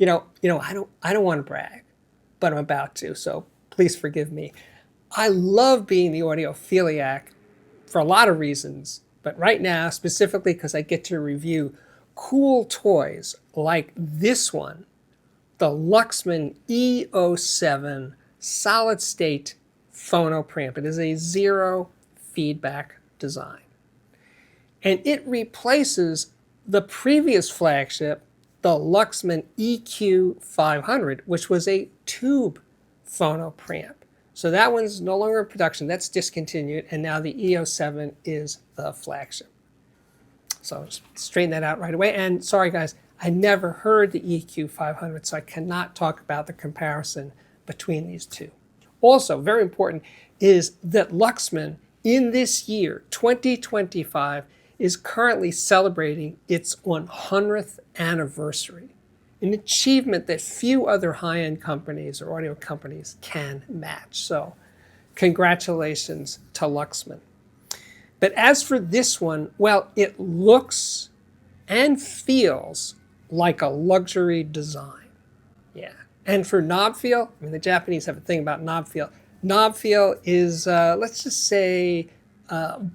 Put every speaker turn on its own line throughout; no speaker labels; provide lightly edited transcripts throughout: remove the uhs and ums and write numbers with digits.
I don't want to brag, but I'm about to, so please forgive me. I love being the audiophiliac for a lot of reasons, but right now, specifically because I get to review cool toys like this one, the Luxman E-07 solid-state phono preamp. It is a zero feedback design. And it replaces the previous flagship, the Luxman EQ500, which was a tube phono preamp. So that one's no longer in production. That's discontinued. And now the E-07 is the flagship. So just straighten that out right away. And sorry, guys, I never heard the EQ500, so I cannot talk about the comparison between these two. Also, very important is that Luxman, in this year, 2025, is currently celebrating its 100th anniversary, an achievement that few other high-end companies or audio companies can match. So congratulations to Luxman. But as for this one, well, it looks and feels like a luxury design. Yeah. And for knob feel, I mean, the Japanese have a thing about knob feel. Knob feel is, let's just say,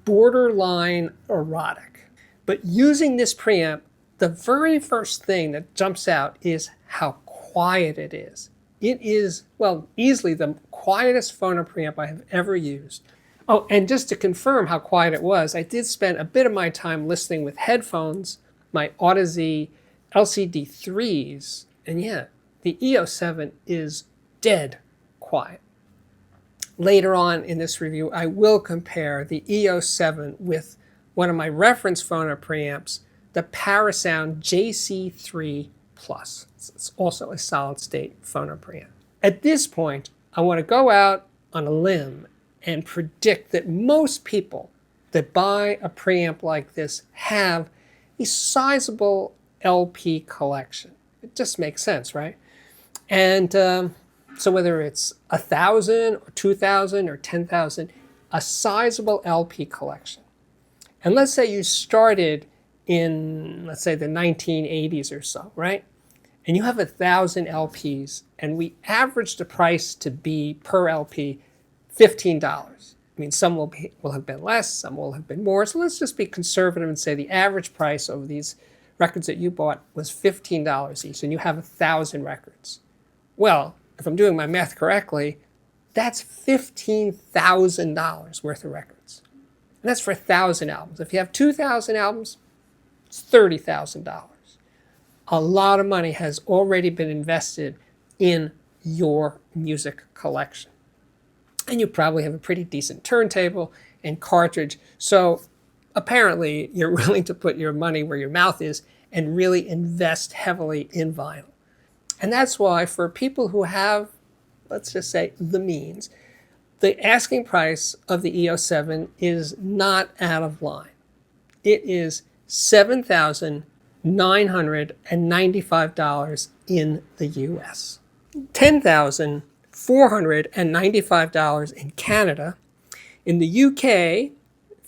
borderline erotic. But using this preamp, the very first thing that jumps out is how quiet it is. It is, well, easily the quietest phono preamp I have ever used. Oh, and just to confirm how quiet it was, I did spend a bit of my time listening with headphones, my Audeze LCD3s, and yeah, the E-07 is dead quiet. Later on in this review, I will compare the E-07 with one of my reference phono preamps, the Parasound JC3 Plus. It's also a solid-state phono preamp. At this point, I want to go out on a limb and predict that most people that buy a preamp like this have a sizable LP collection. It just makes sense, right? And so whether it's 1,000 or 2,000 or 10,000, a sizable LP collection. And let's say you started in, let's say, the 1980s or so, right? And you have 1,000 LPs, and we averaged the price to be per LP $15. I mean, some will have been less, some will have been more. So let's just be conservative and say the average price of these records that you bought was $15 each, and you have 1,000 records. Well, if I'm doing my math correctly, that's $15,000 worth of records. And that's for 1,000 albums. If you have 2,000 albums, it's $30,000. A lot of money has already been invested in your music collection. And you probably have a pretty decent turntable and cartridge. So apparently you're willing to put your money where your mouth is and really invest heavily in vinyl. And that's why for people who have, let's just say, the means, the asking price of the E-07 is not out of line. It is $7,995 in the US. $10,495 in Canada. In the UK,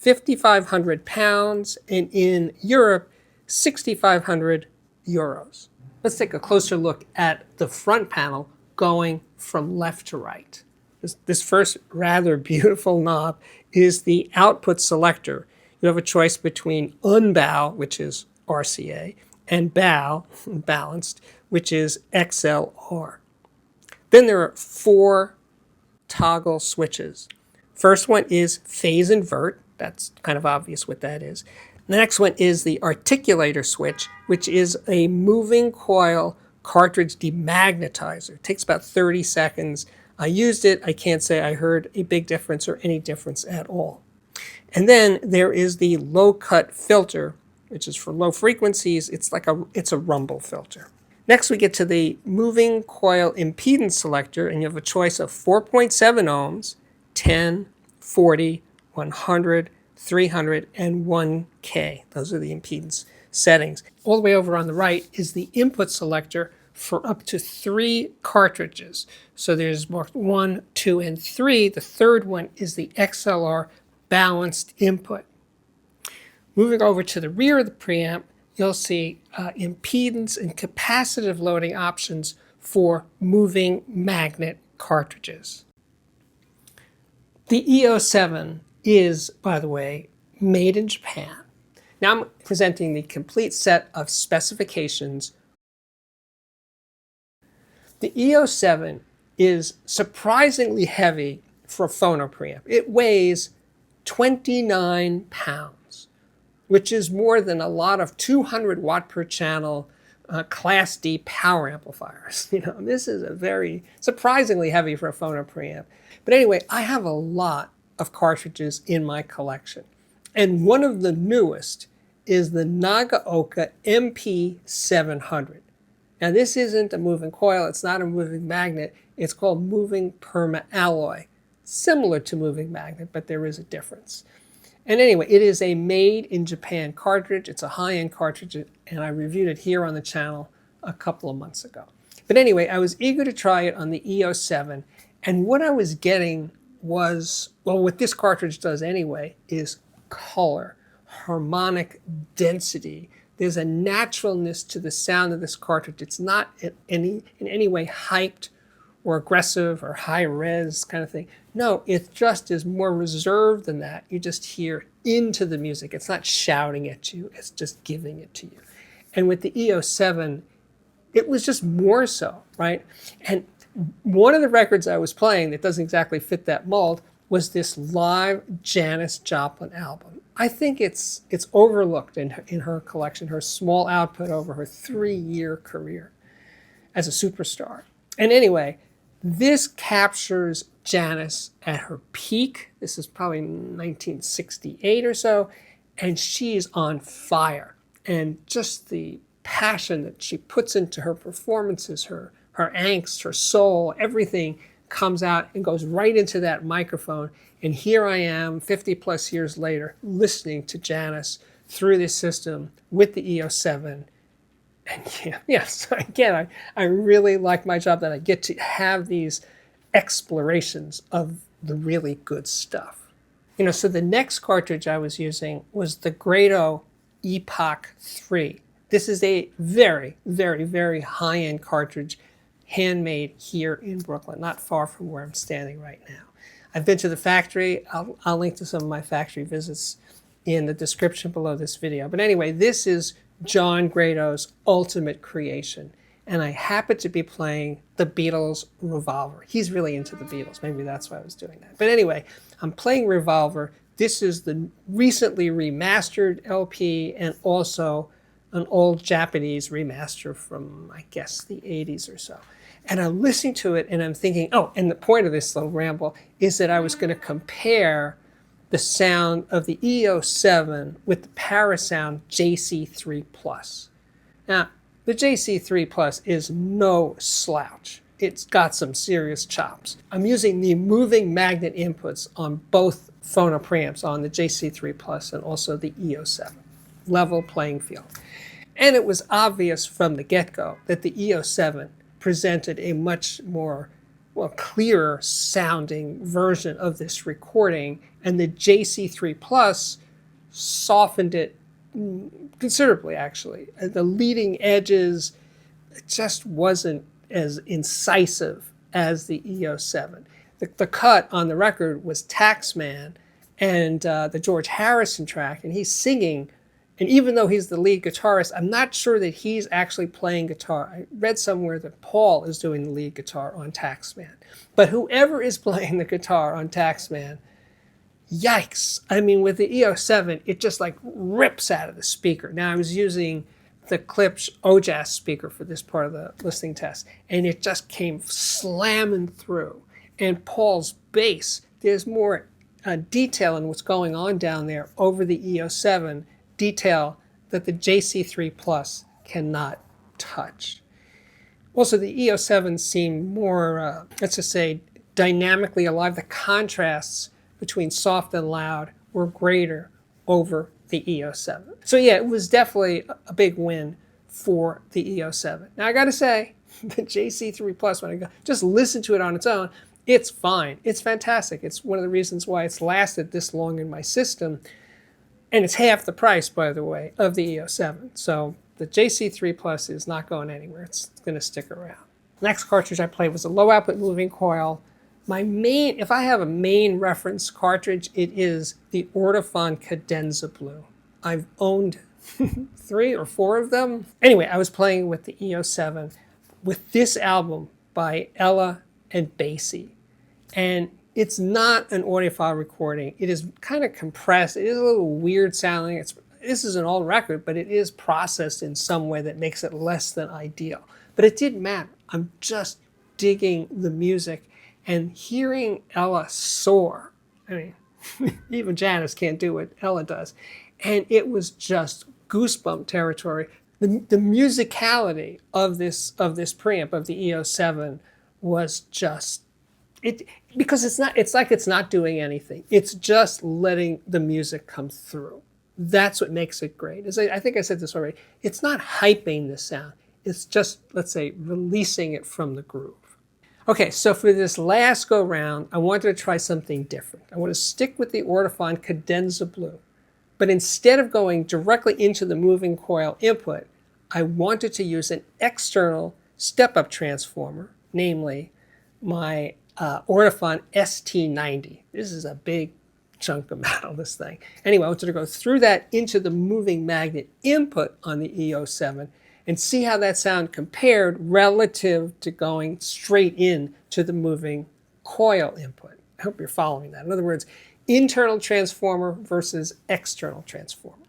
£5,500, and in Europe, 6,500 euros. Let's take a closer look at the front panel going from left to right. This first rather beautiful knob is the output selector. You have a choice between unbow, which is RCA, and bow, balanced, which is XLR. Then there are 4 toggle switches. First one is phase invert. That's kind of obvious what that is. The next one is the articulator switch, which is a moving coil cartridge demagnetizer. It takes about 30 seconds. I used it. I can't say I heard a big difference or any difference at all. And then there is the low cut filter, which is for low frequencies. It's a rumble filter. Next, we get to the moving coil impedance selector, and you have a choice of 4.7 ohms, 10, 40, 100, 300, and 1K. Those are the impedance settings. All the way over on the right is the input selector for up to 3 cartridges. So there's marked 1, 2, and 3. The third one is the XLR balanced input. Moving over to the rear of the preamp, you'll see impedance and capacitive loading options for moving magnet cartridges. The E-07 is, by the way, made in Japan. Now I'm presenting the complete set of specifications. The E-07 is surprisingly heavy for a phono preamp. It weighs 29 pounds, which is more than a lot of 200 watt per channel Class D power amplifiers. This is a very surprisingly heavy for a phono preamp. But anyway, I have a lot of cartridges in my collection. And one of the newest is the Nagaoka MP700. Now this isn't a moving coil, it's not a moving magnet, it's called moving perma-alloy. Similar to moving magnet, but there is a difference. And anyway, it is a made in Japan cartridge. It's a high-end cartridge, and I reviewed it here on the channel a couple of months ago. But anyway, I was eager to try it on the E-07, and what I was getting was, well, what this cartridge does anyway, is color, harmonic density. There's a naturalness to the sound of this cartridge. It's not in any way hyped or aggressive or high res kind of thing. No, it just is more reserved than that. You just hear into the music. It's not shouting at you, it's just giving it to you. And with the E-07, it was just more so, right? And one of the records I was playing that doesn't exactly fit that mold was this live Janis Joplin album. I think it's overlooked in her collection, her small output over her 3-year career as a superstar. And anyway, this captures Janis at her peak. This is probably 1968 or so, and she's on fire. And just the passion that she puts into her performances, her angst, her soul, everything comes out and goes right into that microphone. And here I am, 50 plus years later, listening to Janis through this system with the E-07. And so again, I really like my job that I get to have these explorations of the really good stuff. So the next cartridge I was using was the Grado Epoch 3. This is a very, very, very high-end cartridge, handmade here in Brooklyn, not far from where I'm standing right now. I've been to the factory. I'll link to some of my factory visits in the description below this video. But anyway, this is John Grado's ultimate creation. And I happen to be playing the Beatles Revolver. He's really into the Beatles. Maybe that's why I was doing that. But anyway, I'm playing Revolver. This is the recently remastered LP and also an old Japanese remaster from, I guess, the 80s or so. And I'm listening to it and I'm thinking, oh, and the point of this little ramble is that I was going to compare the sound of the E-07 with the Parasound JC3 Plus. Now, the JC3 Plus is no slouch. It's got some serious chops. I'm using the moving magnet inputs on both Phono Preamps, on the JC3 Plus and also the E-07. Level playing field. And it was obvious from the get-go that the E-07 presented a much more clearer sounding version of this recording, and the JC3 Plus softened it considerably, actually. The leading edges just wasn't as incisive as the E-07. The cut on the record was Taxman and the George Harrison track, and he's singing. And even though he's the lead guitarist, I'm not sure that he's actually playing guitar. I read somewhere that Paul is doing the lead guitar on Taxman. But whoever is playing the guitar on Taxman, yikes. I mean, with the E-07, it just like rips out of the speaker. Now, I was using the Klipsch OJAS speaker for this part of the listening test, and it just came slamming through. And Paul's bass, there's more detail in what's going on down there over the E-07, detail that the JC3 Plus cannot touch. Also, the E-07 seemed more, let's just say, dynamically alive. The contrasts between soft and loud were greater over the E-07. So yeah, it was definitely a big win for the E-07. Now I gotta say, the JC3 Plus, when I just listen to it on its own, it's fine. It's fantastic. It's one of the reasons why it's lasted this long in my system. And it's half the price, by the way, of the E-07. So the JC3 Plus is not going anywhere. It's going to stick around. Next cartridge I played was a low output moving coil. My main, if I have a main reference cartridge, it is the Audiophiliac Cadenza Blue. I've owned 3 or 4 of them. Anyway, I was playing with the E-07 with this album by Ella and Basie. And it's not an audiophile recording. It is kind of compressed. It is a little weird sounding. This is an old record, but it is processed in some way that makes it less than ideal. But it didn't matter. I'm just digging the music and hearing Ella soar. I mean, even Janice can't do what Ella does. And it was just goosebump territory. The musicality of this preamp, of the E-07, was just because it's like it's not doing anything. It's just letting the music come through. That's what makes it great. As I think I said this already, it's not hyping the sound. It's just, let's say, releasing it from the groove. Okay, so for this last go round, I wanted to try something different. I want to stick with the Audiophiliac Cadenza Blue. But instead of going directly into the moving coil input, I wanted to use an external step-up transformer, namely my Audiophiliac ST90. This is a big chunk of metal, this thing. Anyway, I wanted to go through that into the moving magnet input on the E-07 and see how that sound compared relative to going straight in to the moving coil input. I hope you're following that. In other words, internal transformer versus external transformer.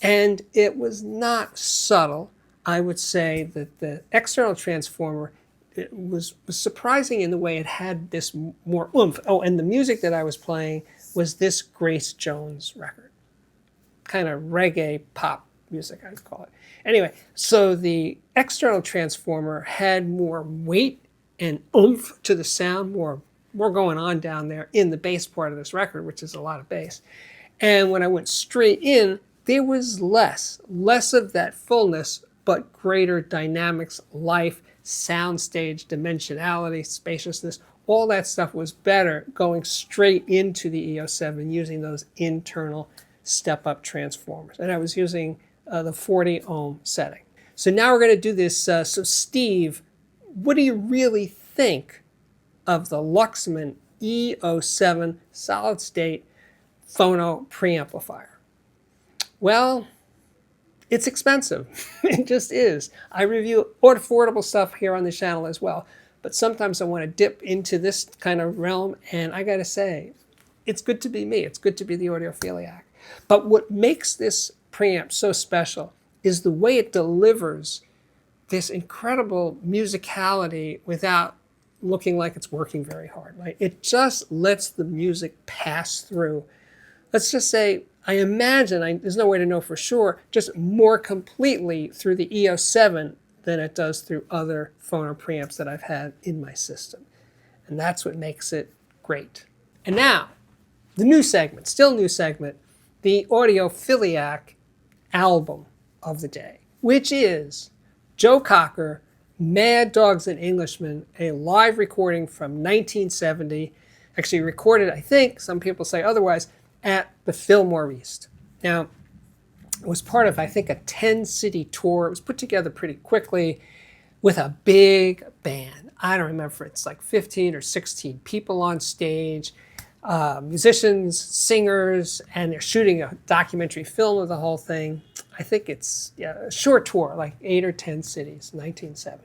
And it was not subtle. I would say that the external transformer, it was surprising in the way it had this more oomph. Oh, and the music that I was playing was this Grace Jones record. Kind of reggae pop music, I'd call it. Anyway, so the external transformer had more weight and oomph to the sound, more going on down there in the bass part of this record, which is a lot of bass. And when I went straight in, there was less of that fullness, but greater dynamics, life, soundstage, dimensionality, spaciousness. All that stuff was better going straight into the E-07 using those internal step-up transformers. And I was using the 40 ohm setting. So now we're going to do this. So Steve, what do you really think of the Luxman E-07 solid-state phono preamplifier? Well, it's expensive. It just is. I review affordable stuff here on the channel as well, but sometimes I want to dip into this kind of realm, and I got to say, it's good to be me. It's good to be the Audiophiliac. But what makes this preamp so special is the way it delivers this incredible musicality without looking like it's working very hard. Right? It just lets the music pass through. Let's just say, I imagine, there's no way to know for sure, just more completely through the E-07 than it does through other phono preamps that I've had in my system. And that's what makes it great. And now, the new segment, still new segment, the Audiophiliac album of the day, which is Joe Cocker, Mad Dogs and Englishmen, a live recording from 1970, actually recorded, I think, some people say otherwise, at the Fillmore East. Now, it was part of, I think, a 10-city tour. It was put together pretty quickly with a big band. I don't remember if it's like 15 or 16 people on stage, musicians, singers, and they're shooting a documentary film of the whole thing. I think it's a short tour, like 8 or 10 cities, 1970.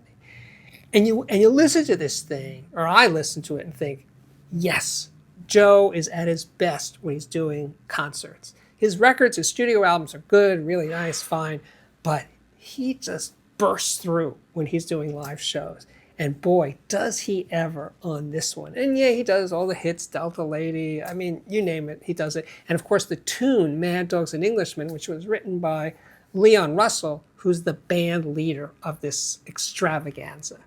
And you listen to this thing, or I listen to it and think, yes, Joe is at his best when he's doing concerts. His records, his studio albums are good, really nice, fine, but he just bursts through when he's doing live shows. And boy, does he ever on this one. And yeah, he does all the hits, Delta Lady, I mean, you name it, he does it. And of course the tune, Mad Dogs and Englishmen, which was written by Leon Russell, who's the band leader of this extravaganza.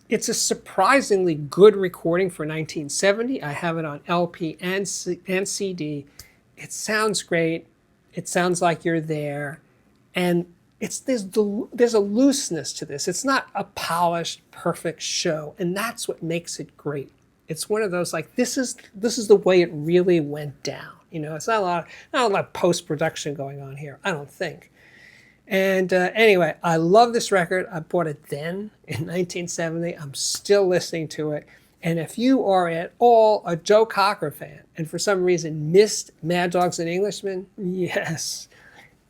It's a surprisingly good recording for 1970. I have it on LP and CD. It sounds great. It sounds like you're there. And there's a looseness to this. It's not a polished, perfect show. And that's what makes it great. It's one of those, like, this is the way it really went down. You know, it's not a lot of post-production going on here, I don't think. And anyway, I love this record. I bought it then in 1970. I'm still listening to it. And if you are at all a Joe Cocker fan and for some reason missed Mad Dogs and Englishmen, yes,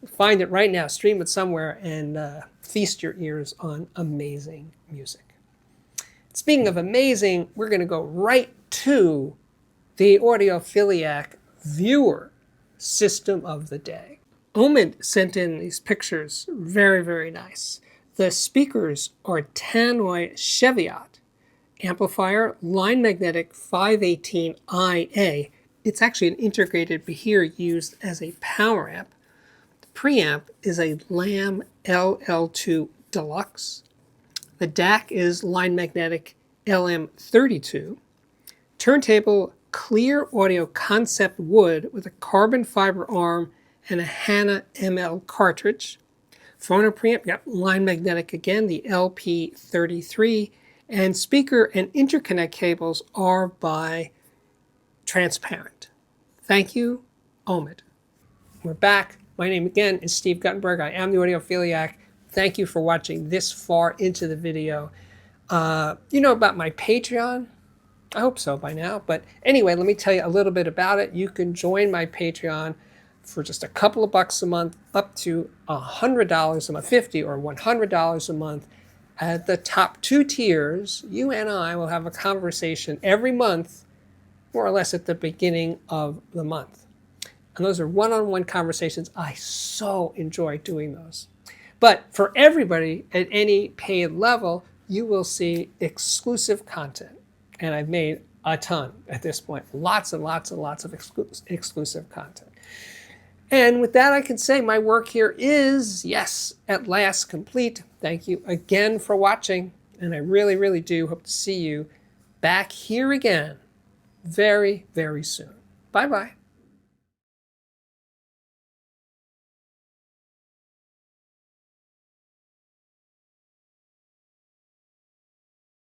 find it right now, stream it somewhere, and feast your ears on amazing music. Speaking of amazing, we're going to go right to the Audiophiliac viewer system of the day. Omid sent in these pictures, very, very nice. The speakers are Tannoy Cheviot. Amplifier, line magnetic 518IA. It's actually an integrated but here used as a power amp. The preamp is a Lamb LL2 Deluxe. The DAC is line magnetic LM32. Turntable, clear audio concept wood with a carbon fiber arm and a Hanna ML cartridge. Phono Preamp, yep, line magnetic again, the LP33. And speaker and interconnect cables are by Transparent. Thank you, Omid. We're back. My name again is Steve Guttenberg. I am the Audiophiliac. Thank you for watching this far into the video. You know about my Patreon? I hope so by now. But anyway, let me tell you a little bit about it. You can join my Patreon for just a couple of bucks a month, up to $100 a month, $50 or $100 a month. At the top two tiers, you and I will have a conversation every month, more or less at the beginning of the month. And those are one-on-one conversations. I so enjoy doing those. But for everybody at any paid level, you will see exclusive content. And I've made a ton at this point. Lots and lots and lots of exclusive content. And with that, I can say my work here is, yes, at last complete. Thank you again for watching. And I really, really do hope to see you back here again very, very soon. Bye-bye.